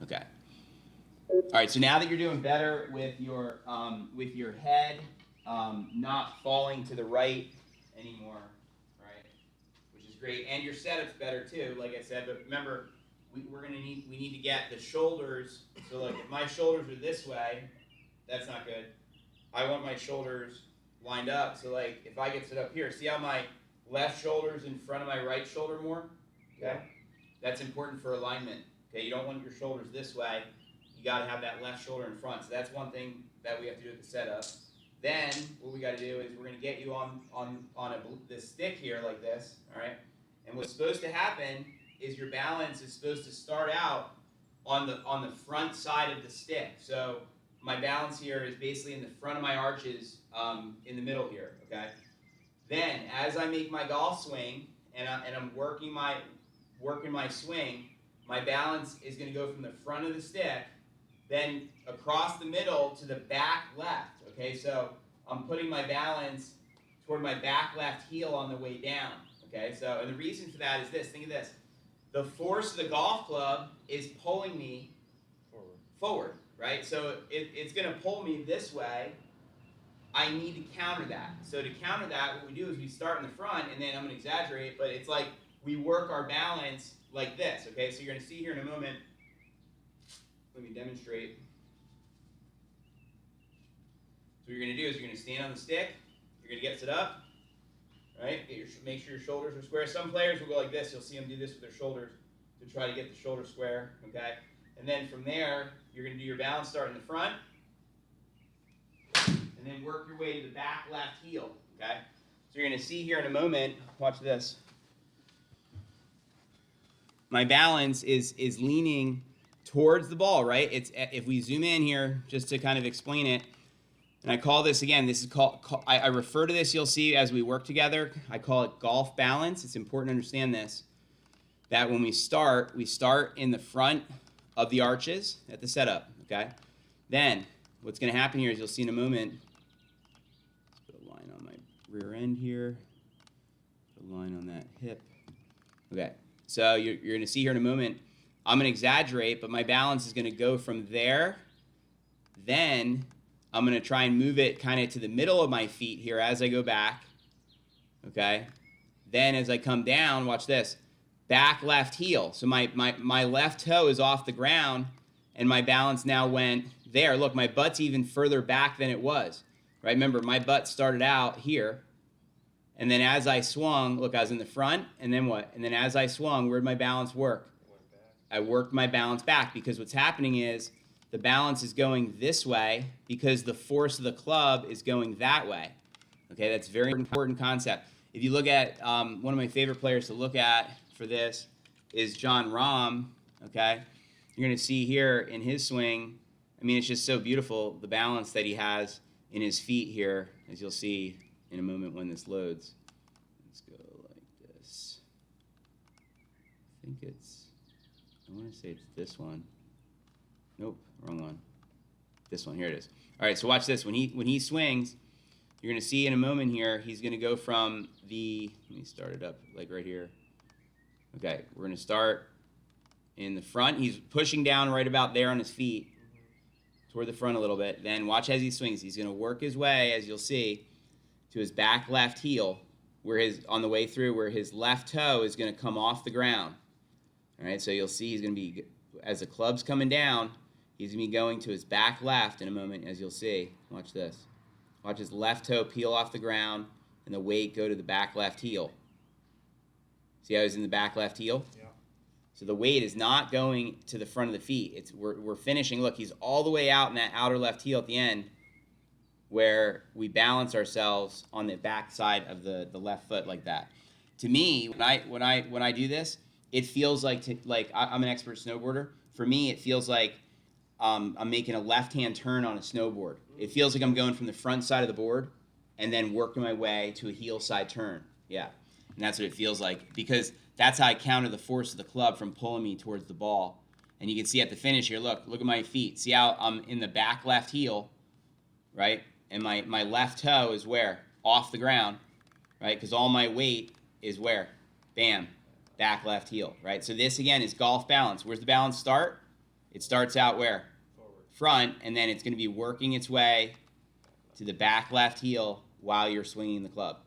Okay. All right. So now that you're doing better with your head not falling to the right anymore, right? Which is great, and your setup's better too. Like I said, but remember, we need to get the shoulders. So like, if my shoulders are this way, that's not good. I want my shoulders lined up. So like, if I get set up here, see how my left shoulder's in front of my right shoulder more? Okay. That's important for alignment. Okay, you don't want your shoulders this way. You got to have that left shoulder in front. So that's one thing that we have to do at the setup. Then what we got to do is we're going to get you on this stick here like this. All right. And what's supposed to happen is your balance is supposed to start out on the front side of the stick. So my balance here is basically in the front of my arches, in the middle here. Okay. Then as I make my golf swing and I'm working my swing, my balance is going to go from the front of the stick, then across the middle to the back left. Okay, so I'm putting my balance toward my back left heel on the way down. Okay, so and the reason for that is this. Think of this: the force of the golf club is pulling me forward, right? So it's going to pull me this way. I need to counter that. So to counter that, what we do is we start in the front, and then I'm going to exaggerate, but it's like we work our balance like this, okay? So you're going to see here in a moment. Let me demonstrate. So what you're going to do is you're going to stand on the stick. You're going to get set up, right? Make sure your shoulders are square. Some players will go like this. You'll see them do this with their shoulders to try to get the shoulder square, okay? And then from there, you're going to do your balance start in the front, and then work your way to the back left heel, okay? So you're going to see here in a moment, watch this. My balance is leaning towards the ball, right? It's if we zoom in here just to kind of explain it, and I call this again, this is I refer to this, you'll see as we work together, I call it golf balance. It's important to understand this, that when we start in the front of the arches at the setup, okay? Then what's going to happen here is you'll see in a moment, let's put a line on my rear end here, put a line on that hip. Okay, so you're going to see here in a moment, I'm going to exaggerate, but my balance is going to go from there. Then I'm going to try and move it kind of to the middle of my feet here as I go back. Okay, then as I come down, watch this, back left heel. So my left toe is off the ground, and my balance now went there. Look, my butt's even further back than it was. Right? Remember, my butt started out here. And then as I swung, look, I was in the front, and then what? And then as I swung, where'd my balance work? I worked my balance back, because what's happening is the balance is going this way because the force of the club is going that way. Okay, that's a very important concept. If you look at one of my favorite players to look at for this is Jon Rahm. Okay, you're going to see here in his swing, I mean, it's just so beautiful, the balance that he has in his feet here, as you'll see in a moment when this loads. Let's go like this. I think I want to say it's this one. Nope, wrong one. This one, here it is. All right, so watch this. When he swings, you're going to see in a moment here, he's going to go from let me start it up like right here. Okay, we're going to start in the front. He's pushing down right about there on his feet, toward the front a little bit. Then watch as he swings. He's going to work his way, as you'll see, to his back left heel, on the way through, where his left toe is going to come off the ground. All right, so you'll see he's going to be, as the club's coming down, he's going to be going to his back left in a moment, as you'll see. Watch this. Watch his left toe peel off the ground and the weight go to the back left heel. See how he's in the back left heel? Yeah. So the weight is not going to the front of the feet. We're finishing. Look, he's all the way out in that outer left heel at the end, where we balance ourselves on the back side of the left foot like that. To me, when I do this, it feels like I'm an expert snowboarder. For me, it feels like I'm making a left-hand turn on a snowboard. It feels like I'm going from the front side of the board and then working my way to a heel side turn. Yeah, and that's what it feels like, because that's how I counter the force of the club from pulling me towards the ball. And you can see at the finish here, look at my feet. See how I'm in the back left heel, right? And my left toe is where? Off the ground, right? Because all my weight is where? Bam, back left heel, right? So this, again, is golf balance. Where's the balance start? It starts out where? Front, and then it's going to be working its way to the back left heel while you're swinging the club.